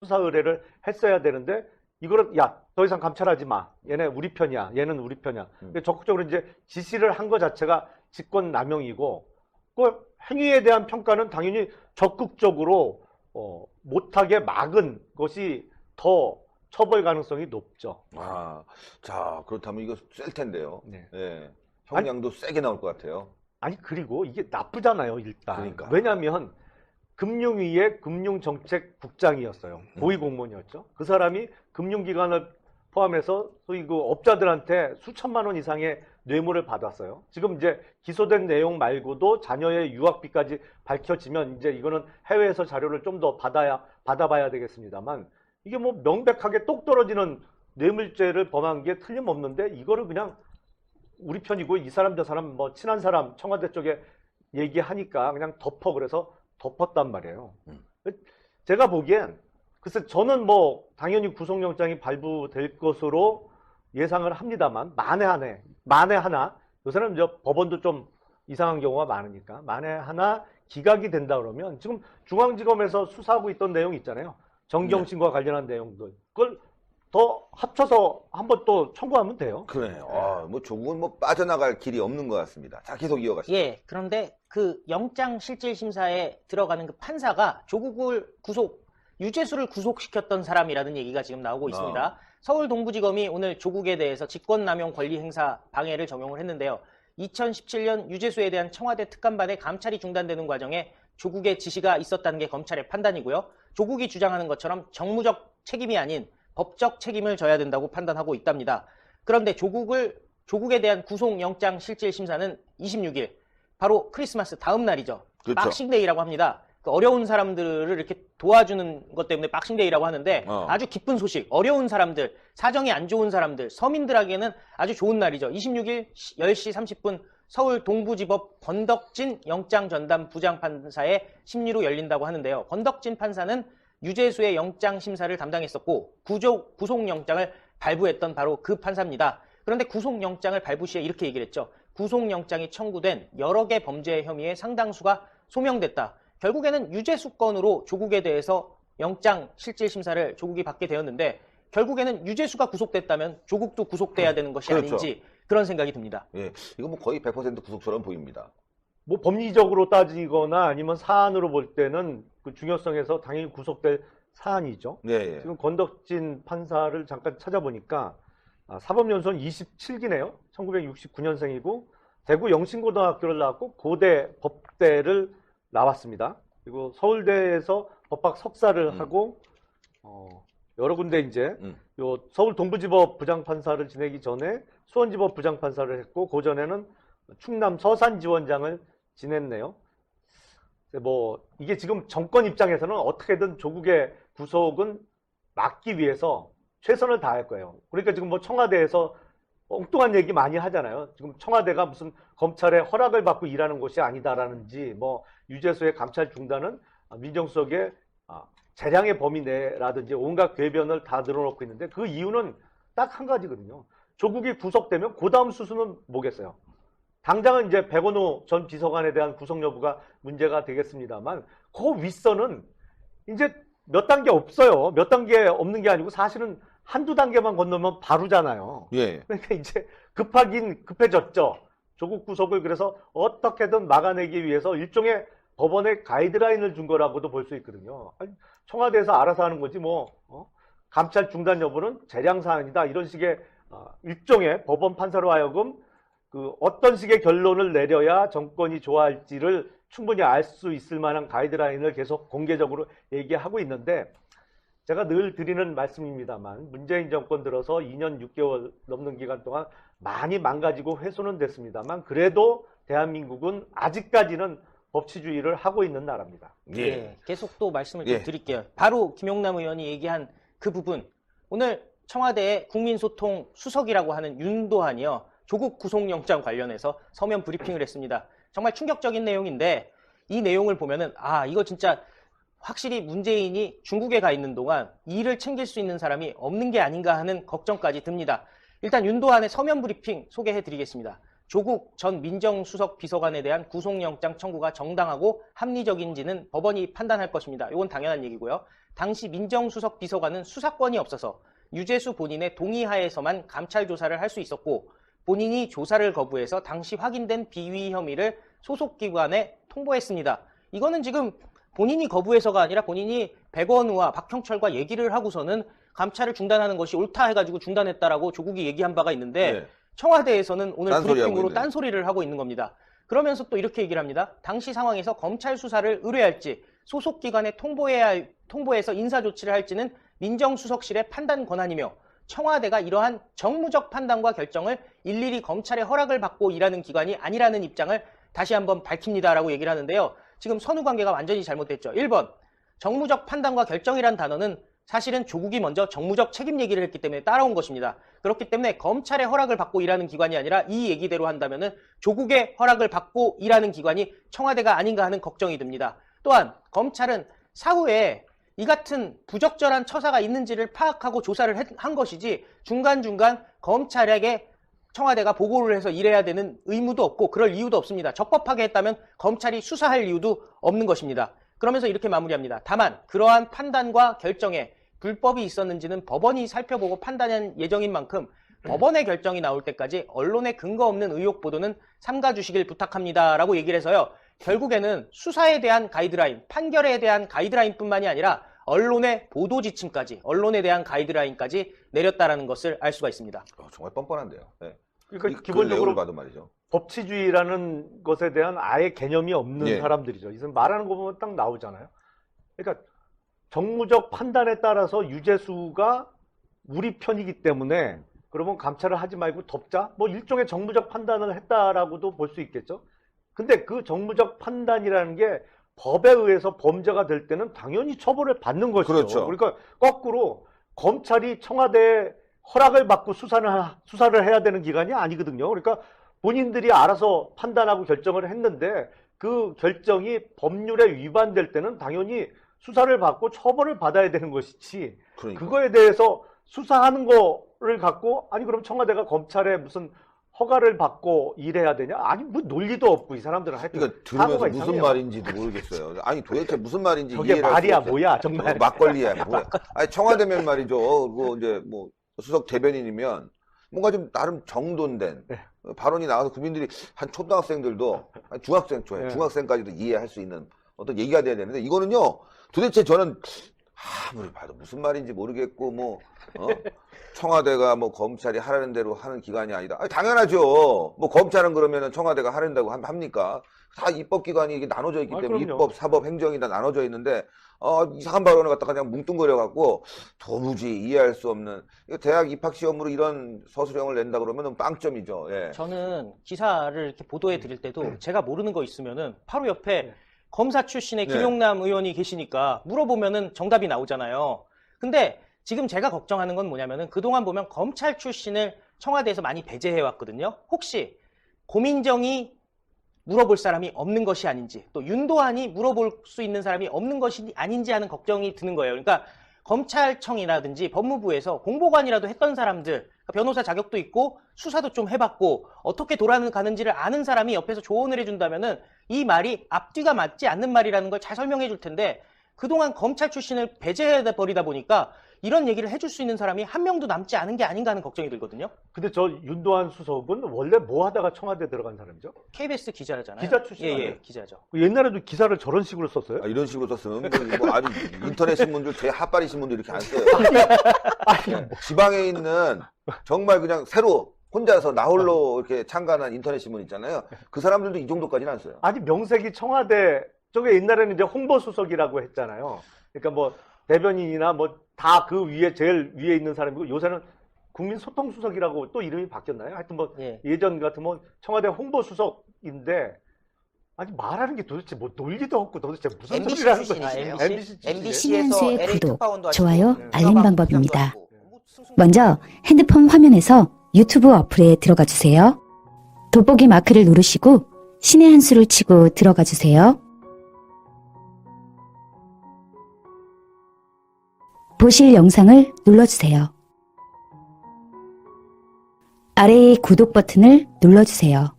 수사 의뢰를 했어야 되는데 이거를 야, 더 이상 감찰하지 마. 얘네 우리 편이야. 얘는 우리 편이야. 적극적으로 이제 지시를 한 것 자체가 직권남용이고 그 행위에 대한 평가는 당연히 적극적으로 못하게 막은 것이 더 처벌 가능성이 높죠. 아, 자, 그렇다면 이거 셀 텐데요. 네. 예. 형량도 세게 나올 것 같아요. 아니 그리고 이게 나쁘잖아요 일단. 그러니까. 왜냐하면 금융위의 금융정책국장이었어요. 고위공무원이었죠. 그 사람이 금융기관을 포함해서 소위 그 업자들한테 수천만 원 이상의 뇌물을 받았어요. 지금 이제 기소된 내용 말고도 자녀의 유학비까지 밝혀지면 이제 이거는 해외에서 자료를 좀 더 받아봐야 되겠습니다만 이게 뭐 명백하게 똑 떨어지는 뇌물죄를 범한 게 틀림없는데 이거를 그냥 우리 편이고 이 사람 저 사람 뭐 친한 사람 청와대 쪽에 얘기하니까 그냥 덮어 그래서 덮었단 말이에요. 제가 보기엔 글쎄 저는 뭐 당연히 구속영장이 발부될 것으로 예상을 합니다만 만에 하나 요새는 이제 법원도 좀 이상한 경우가 많으니까 만에 하나 기각이 된다 그러면 지금 중앙지검에서 수사하고 있던 내용 있잖아요. 정경심과 관련한 내용들 그걸 더 합쳐서 한번 또 청구하면 돼요. 그래요. 아, 뭐 조국은 뭐 빠져나갈 길이 없는 것 같습니다. 자, 계속 이어가시죠. 예, 그런데 그 영장실질심사에 들어가는 그 판사가 조국을 유재수를 구속시켰던 사람이라는 얘기가 지금 나오고 있습니다. 서울 동부지검이 오늘 조국에 대해서 직권남용 권리행사 방해를 적용을 했는데요. 2017년 유재수에 대한 청와대 특감반의 감찰이 중단되는 과정에 조국의 지시가 있었다는 게 검찰의 판단이고요. 조국이 주장하는 것처럼 정무적 책임이 아닌 법적 책임을 져야 된다고 판단하고 있답니다. 그런데 조국에 대한 구속영장실질심사는 26일, 바로 크리스마스 다음 날이죠. 그렇죠. 박싱데이라고 합니다. 그 어려운 사람들을 이렇게 도와주는 것 때문에 박싱데이라고 하는데 아주 기쁜 소식, 어려운 사람들, 사정이 안 좋은 사람들, 서민들에게는 아주 좋은 날이죠. 26일 10시 30분 서울 동부지법 권덕진 영장전담 부장판사의 심리로 열린다고 하는데요. 권덕진 판사는 유재수의 영장심사를 담당했었고 구속영장을 발부했던 바로 그 판사입니다. 그런데 구속영장을 발부 시에 이렇게 얘기를 했죠. 구속영장이 청구된 여러 개 범죄 혐의의 상당수가 소명됐다. 결국에는 유재수 건으로 조국에 대해서 영장실질심사를 조국이 받게 되었는데 결국에는 유재수가 구속됐다면 조국도 구속돼야 되는 것이 그렇죠. 아닌지 그런 생각이 듭니다. 예, 이거 뭐 거의 100% 구속처럼 보입니다. 뭐 법리적으로 따지거나 아니면 사안으로 볼 때는 그 중요성에서 당연히 구속될 사안이죠. 예, 예. 지금 권덕진 판사를 잠깐 찾아보니까 사법연수원 27기네요. 1969년생이고 대구 영신고등학교를 나왔고 고대 법대를 나왔습니다. 그리고 서울대에서 법학 석사를 하고 여러 군데 이제 요 서울 동부지법 부장판사를 지내기 전에 수원지법 부장판사를 했고 그 전에는 충남 서산지원장을 지냈네요. 뭐 이게 지금 정권 입장에서는 어떻게든 조국의 구속은 막기 위해서 최선을 다할 거예요. 그러니까 지금 뭐 청와대에서 엉뚱한 얘기 많이 하잖아요. 지금 청와대가 무슨 검찰의 허락을 받고 일하는 곳이 아니다라는지 뭐 유재수의 감찰 중단은 민정수석의 재량의 범위 내라든지 온갖 궤변을 다 늘어놓고 있는데 그 이유는 딱 한 가지거든요. 조국이 구속되면 그 다음 수순은 뭐겠어요? 당장은 이제 백원호 전 비서관에 대한 구속 여부가 문제가 되겠습니다만 그 윗선은 이제 몇 단계 없어요. 몇 단계 없는 게 아니고 사실은 한두 단계만 건너면 바로잖아요. 예. 그러니까 이제 급하긴 급해졌죠. 조국 구속을 그래서 어떻게든 막아내기 위해서 일종의 법원의 가이드라인을 준 거라고도 볼 수 있거든요. 아니, 청와대에서 알아서 하는 거지 뭐 감찰 중단 여부는 재량 사안이다 이런 식의 일종의 법원 판사로 하여금 그 어떤 식의 결론을 내려야 정권이 좋아할지를 충분히 알 수 있을 만한 가이드라인을 계속 공개적으로 얘기하고 있는데 제가 늘 드리는 말씀입니다만 문재인 정권 들어서 2년 6개월 넘는 기간 동안 많이 망가지고 훼손은 됐습니다만 그래도 대한민국은 아직까지는 법치주의를 하고 있는 나라입니다. 예. 예, 계속 또 말씀을 예. 좀 드릴게요. 바로 김용남 의원이 얘기한 그 부분. 오늘 청와대의 국민소통 수석이라고 하는 윤도한이요. 조국 구속영장 관련해서 서면 브리핑을 했습니다. 정말 충격적인 내용인데 이 내용을 보면은 이거 진짜 확실히 문재인이 중국에 가 있는 동안 일을 챙길 수 있는 사람이 없는 게 아닌가 하는 걱정까지 듭니다. 일단 윤도한의 서면 브리핑 소개해 드리겠습니다. 조국 전 민정수석 비서관에 대한 구속영장 청구가 정당하고 합리적인지는 법원이 판단할 것입니다. 이건 당연한 얘기고요. 당시 민정수석 비서관은 수사권이 없어서 유재수 본인의 동의하에서만 감찰 조사를 할 수 있었고 본인이 조사를 거부해서 당시 확인된 비위 혐의를 소속기관에 통보했습니다. 이거는 지금 본인이 거부해서가 아니라 본인이 백원우와 박형철과 얘기를 하고서는 감찰을 중단하는 것이 옳다 해가지고 중단했다라고 조국이 얘기한 바가 있는데 네. 청와대에서는 오늘 딴소리하고 브리핑으로 있네. 딴소리를 하고 있는 겁니다. 그러면서 또 이렇게 얘기를 합니다. 당시 상황에서 검찰 수사를 의뢰할지 소속기관에 통보해서 인사조치를 할지는 민정수석실의 판단 권한이며 청와대가 이러한 정무적 판단과 결정을 일일이 검찰의 허락을 받고 일하는 기관이 아니라는 입장을 다시 한번 밝힙니다라고 얘기를 하는데요. 지금 선후 관계가 완전히 잘못됐죠. 1번, 정무적 판단과 결정이란 단어는 사실은 조국이 먼저 정무적 책임 얘기를 했기 때문에 따라온 것입니다. 그렇기 때문에 검찰의 허락을 받고 일하는 기관이 아니라 이 얘기대로 한다면은 조국의 허락을 받고 일하는 기관이 청와대가 아닌가 하는 걱정이 듭니다. 또한 검찰은 사후에 이 같은 부적절한 처사가 있는지를 파악하고 조사를 한 것이지 중간중간 검찰에게 청와대가 보고를 해서 일해야 되는 의무도 없고 그럴 이유도 없습니다. 적법하게 했다면 검찰이 수사할 이유도 없는 것입니다. 그러면서 이렇게 마무리합니다. 다만 그러한 판단과 결정에 불법이 있었는지는 법원이 살펴보고 판단한 예정인 만큼 법원의 결정이 나올 때까지 언론의 근거 없는 의혹 보도는 삼가주시길 부탁합니다. 라고 얘기를 해서요. 결국에는 수사에 대한 가이드라인, 판결에 대한 가이드라인뿐만이 아니라 언론의 보도 지침까지, 언론에 대한 가이드라인까지 내렸다라는 것을 알 수가 있습니다. 정말 뻔뻔한데요. 네. 그러니까 그 기본적으로 내용을 봐도 말이죠. 법치주의라는 것에 대한 아예 개념이 없는 예. 사람들이죠. 이선 말하는 거 보면 딱 나오잖아요. 그러니까 정무적 판단에 따라서 유재수가 우리 편이기 때문에 그러면 감찰을 하지 말고 덮자? 뭐 일종의 정무적 판단을 했다라고도 볼 수 있겠죠. 근데 그 정무적 판단이라는 게 법에 의해서 범죄가 될 때는 당연히 처벌을 받는 것이죠. 그렇죠. 그러니까 거꾸로 검찰이 청와대에 허락을 받고 수사를 해야 되는 기관이 아니거든요. 그러니까 본인들이 알아서 판단하고 결정을 했는데 그 결정이 법률에 위반될 때는 당연히 수사를 받고 처벌을 받아야 되는 것이지. 그러니까. 그거에 대해서 수사하는 거를 갖고 아니 그럼 청와대가 검찰에 무슨 허가를 받고 일해야 되냐? 아니 뭐 논리도 없고 이 사람들은 하여튼 그러니까 들으면서 사고가 무슨 이상해요. 말인지도 모르겠어요. 아니 도대체 무슨 말인지 저게 이해를 할 말이야 수가 없어요. 뭐야 정말. 막걸리야 뭐야. 아니 청와대면 말이죠. 그 이제 뭐 수석 대변인이면 뭔가 좀 나름 정돈된 네. 발언이 나와서 국민들이 한 초등학생들도 아니, 네. 중학생까지도 이해할 수 있는 어떤 얘기가 돼야 되는데 이거는요. 도대체 저는 아무리 봐도 무슨 말인지 모르겠고 뭐 청와대가 뭐 검찰이 하라는 대로 하는 기관이 아니다. 아니, 당연하죠. 뭐 검찰은 그러면은 청와대가 하란다고 합니까? 다 입법기관이 이게 나눠져 있기 때문에 그럼요. 입법, 사법, 행정이 다 나눠져 있는데 이상한 발언을 갖다가 그냥 뭉뚱그려 갖고 도무지 이해할 수 없는 대학 입학 시험으로 이런 서술형을 낸다 그러면은 빵점이죠. 예. 저는 기사를 이렇게 보도해 드릴 때도 제가 모르는 거 있으면은 바로 옆에 검사 출신의 네. 김용남 의원이 계시니까 물어보면은 정답이 나오잖아요. 근데 지금 제가 걱정하는 건 뭐냐면은 그동안 보면 검찰 출신을 청와대에서 많이 배제해 왔거든요. 혹시 고민정이 물어볼 사람이 없는 것이 아닌지 또 윤도한이 물어볼 수 있는 사람이 없는 것이 아닌지 하는 걱정이 드는 거예요. 그러니까 검찰청이라든지 법무부에서 공보관이라도 했던 사람들, 그러니까 변호사 자격도 있고 수사도 좀 해봤고 어떻게 돌아가는지를 아는 사람이 옆에서 조언을 해준다면은 이 말이 앞뒤가 맞지 않는 말이라는 걸 잘 설명해 줄 텐데 그동안 검찰 출신을 배제해버리다 보니까 이런 얘기를 해줄 수 있는 사람이 한 명도 남지 않은 게 아닌가 하는 걱정이 들거든요. 근데 저 윤도한 수석은 원래 뭐 하다가 청와대 들어간 사람이죠? KBS 기자잖아요. 기자 출신 예, 아니에요? 예, 기자죠. 옛날에도 기사를 저런 식으로 썼어요? 이런 식으로 썼으면 뭐 아주 인터넷 신문들 제 핫바리 신문도 이렇게 안 써요. 네. 지방에 있는 정말 그냥 새로 혼자서 나홀로 이렇게 창간한 인터넷 신문 있잖아요. 그 사람들도 이 정도까지는 안 써요. 아니 명색이 청와대 저게 옛날에는 이제 홍보수석이라고 했잖아요. 그러니까 뭐 대변인이나 뭐 다 그 위에 제일 위에 있는 사람이고 요새는 국민소통수석이라고 또 이름이 바뀌었나요? 하여튼 뭐 예. 예전 같으면 청와대 홍보수석인데 아니 말하는 게 도대체 뭐 논리도 없고 도대체 무슨 MBC 소리를 하는 출신이시네요. 거야? MBC 출신이에요? 신현수의 LA 구독, 특파원도 좋아요, 하시고, 알림 사방 방법입니다. 부장도 하시고, 뭐 먼저 핸드폰 화면에서 유튜브 어플에 들어가 주세요. 돋보기 마크를 누르시고 신의 한 수를 치고 들어가 주세요. 보실 영상을 눌러주세요. 아래의 구독 버튼을 눌러주세요.